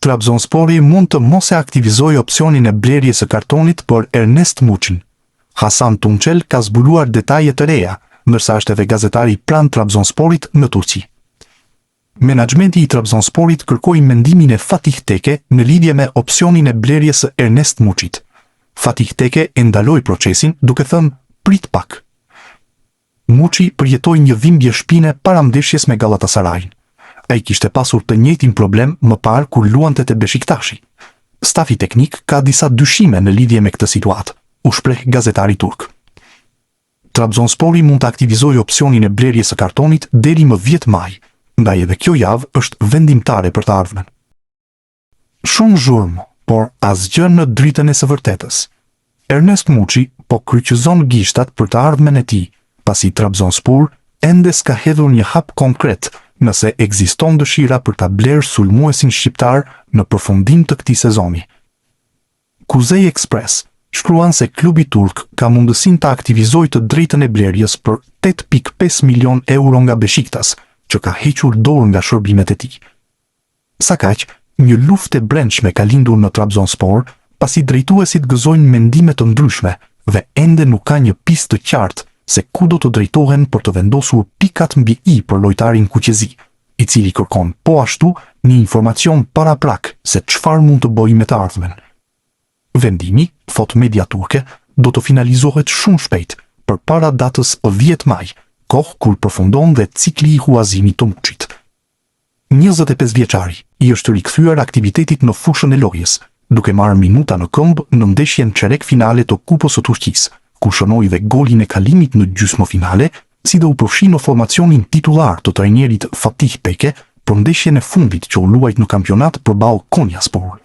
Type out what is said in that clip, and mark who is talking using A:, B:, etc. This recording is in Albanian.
A: Trabzonspori mund të mos e aktivizojë opsionin e blerjes së kartonit për Ernest Muçin. Hasan Tunçel ka zbuluar detaje të reja, ndërsa është edhe gazetari pranë Trabzonsporit në Turqi. Menaxhmenti i Trabzonsporit kërkoi mendimin e Fatih Teke në lidhje me opsionin e blerjes së Ernest Muçit. Fatih Teke e ndaloi procesin duke thënë prit pak. Muçi përjetoi një dhimbje shpine para ndeshjes me Galatasarajin. Ai kishte pasur të njëjtin problem më parë kur luante te Beşiktashi. Stafi teknik ka disa dyshime në lidhje me këtë situatë, u shpreh gazetari turk. Trabzonspori mund të aktivizojë opsionin e blerjes së kartonit deri më 10 maj, ndaj edhe kjo javë është vendimtare për të ardhmen. Shumë zhurmë, por asgjë në dritën e së vërtetës. Ernest Muçi po kryqëzon gishtat për të ardhmen e tij, pasi Trabzonspor ende s'ka hedhur një hap konkret nëse ekziston dëshira për ta blerë sulmuesin shqiptar në përfundim të këtij sezoni. Kuzey Express shkruan se klubi turk ka mundësinë të aktivizojë të drejtën e blerjes për 8.5 milion euro nga Beşiktaş, që ka hequr dorë nga shërbimet e tij. Sa kaq, një luftë e brendshme ka lindur në Trabzonspor, pasi drejtuesit gëzojnë mendime të ndryshme dhe ende nuk ka një pistë të qartë se ku do të drejtohen për të vendosur pikat mbi i për lojtarin kuqezi, i cili kërkon po ashtu një informacion paraprak se çfarë mund të bëjë me të ardhmen. Vendimi, thot media turke, do të finalizohet shumë shpejt, përpara datës 10 maj, kohë kur përfundon dhe cikli i huazimit të Muçit. 25 vjeçari i është rikthyer aktivitetit në fushën e lojës, duke marrë minuta në këmbë në ndeshjen çerek finale të Kupës së Turqisë, ku shënoi dhe golin e kalimit në gjysmëfinale, si dhe u përfshi në formacionin titullar të trajnerit Fatih Teke për ndeshjen e fundit që u luajt në kampionat përballë Konyaspor.